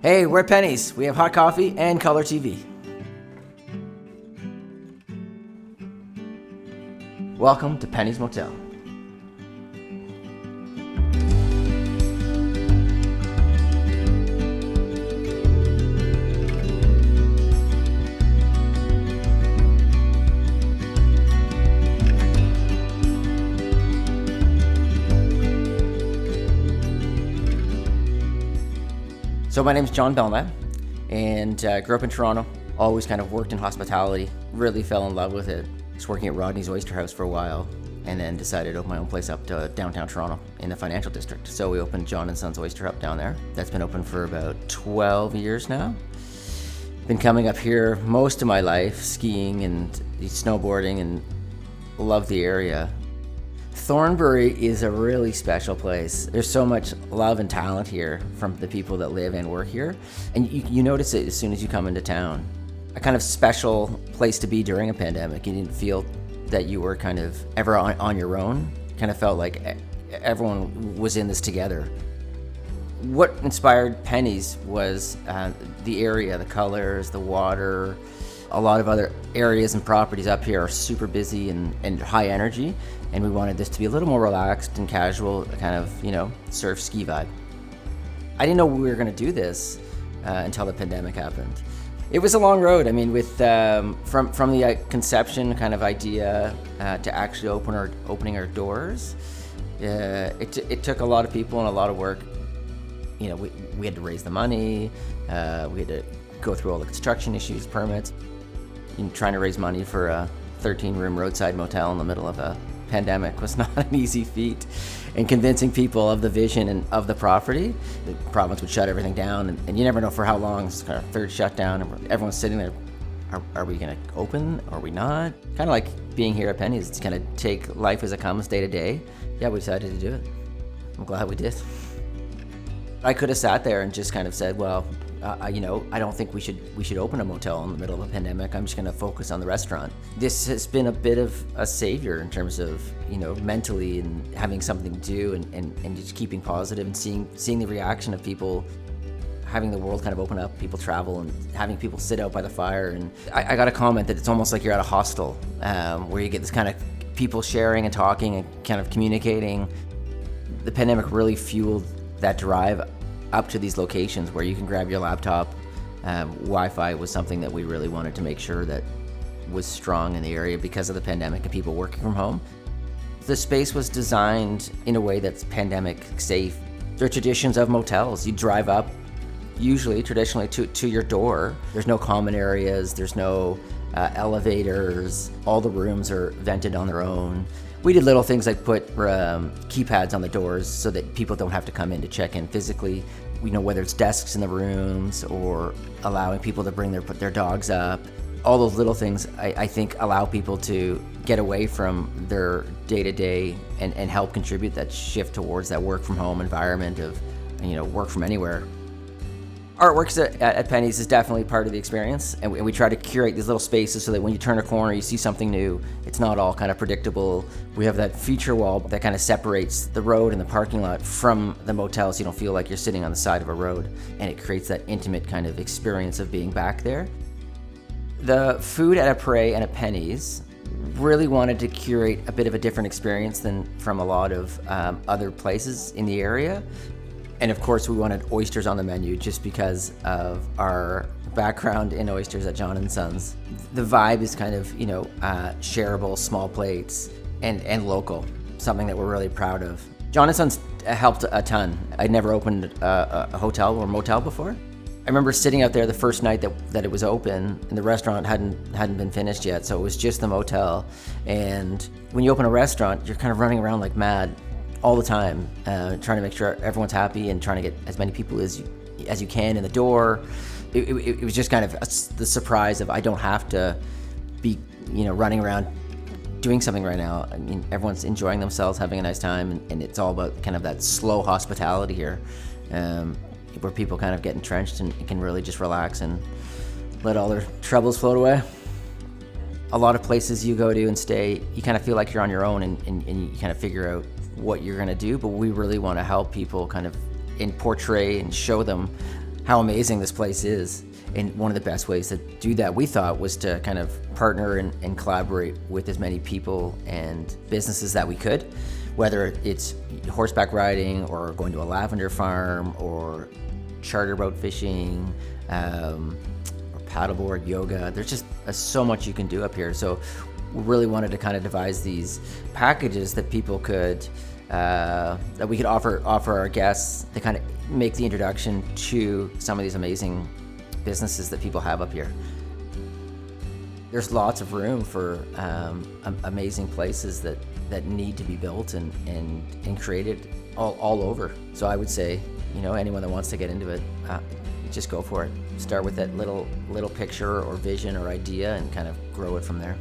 Hey, we're at Penny's. We have hot coffee and color TV. Welcome to Penny's Motel. So my name's John Belknap, and grew up in Toronto. Always kind of worked in hospitality. Really fell in love with it. Was working at Rodney's Oyster House for a while, and then decided to open my own place up to downtown Toronto in the financial district. So we opened John & Son's Oyster Hut down there. That's been open for about 12 years now. Been coming up here most of my life, skiing and snowboarding, and love the area. Thornbury is a really special place. There's so much love and talent here from the people that live and work here. And you notice it as soon as you come into town. A kind of special place to be during a pandemic. You didn't feel that you were kind of ever on your own. Kind of felt like everyone was in this together. What inspired Penny's was the area, the colors, the water. A lot of other areas and properties up here are super busy and high energy, and we wanted this to be a little more relaxed and casual, kind of, surf ski vibe. I didn't know we were going to do this until the pandemic happened. It was a long road. I mean, with from the conception kind of idea to actually opening our doors, it took a lot of people and a lot of work. We had to raise the money. We had to go through all the construction issues, permits. Trying to raise money for a 13-room roadside motel in the middle of a pandemic was not an easy feat. And convincing people of the vision and of the property, the province would shut everything down, and you never know for how long. It's kind of third shutdown, and everyone's sitting there. Are we going to open? Or are we not? Kind of like being here at Penny's. It's kind of take life as it comes, day to day. Yeah, we decided to do it. I'm glad we did. I could have sat there and just kind of said, well, I don't think we should open a motel in the middle of a pandemic. I'm just going to focus on the restaurant. This has been a bit of a savior in terms of, mentally and having something to do and just keeping positive and seeing the reaction of people, having the world kind of open up, people travel and having people sit out by the fire. And I got a comment that it's almost like you're at a hostel where you get this kind of people sharing and talking and kind of communicating. The pandemic really fueled that drive up to these locations where you can grab your laptop. Wi-Fi was something that we really wanted to make sure that was strong in the area because of the pandemic and people working from home. The space was designed in a way that's pandemic safe. There are traditions of motels. You drive up, usually traditionally to your door. There's no common areas, there's no elevators. All the rooms are vented on their own. We did little things like put keypads on the doors so that people don't have to come in to check in physically. Whether it's desks in the rooms or allowing people to bring their dogs up. All those little things, I think, allow people to get away from their day-to-day and help contribute that shift towards that work-from-home environment of, work from anywhere. Artworks at Penny's is definitely part of the experience, and we try to curate these little spaces so that when you turn a corner, you see something new. It's not all kind of predictable. We have that feature wall that kind of separates the road and the parking lot from the motel, so you don't feel like you're sitting on the side of a road, and it creates that intimate kind of experience of being back there. The food at a Prey and at Penny's really wanted to curate a bit of a different experience than from a lot of other places in the area. And of course, we wanted oysters on the menu just because of our background in oysters at John & Son's. The vibe is kind of, shareable, small plates, and local, something that we're really proud of. John & Son's helped a ton. I'd never opened a hotel or motel before. I remember sitting out there the first night that it was open, and the restaurant hadn't been finished yet, so it was just the motel. And when you open a restaurant, you're kind of running around like mad all the time, trying to make sure everyone's happy and trying to get as many people as you can in the door. It was just kind of the surprise of I don't have to be running around doing something right now. I mean, everyone's enjoying themselves, having a nice time, and it's all about kind of that slow hospitality here, where people kind of get entrenched and can really just relax and let all their troubles float away. A lot of places you go to and stay, you kind of feel like you're on your own and you kind of figure out what you're going to do, but we really want to help people kind of portray and show them how amazing this place is. And one of the best ways to do that, we thought, was to kind of partner and collaborate with as many people and businesses that we could, whether it's horseback riding or going to a lavender farm or charter boat fishing, or paddleboard, yoga. There's just so much you can do up here. So we really wanted to kind of devise these packages that people could, that we could offer our guests to kind of make the introduction to some of these amazing businesses that people have up here. There's lots of room for amazing places that need to be built and created all over. So I would say, anyone that wants to get into it, just go for it. Start with that little picture or vision or idea and kind of grow it from there.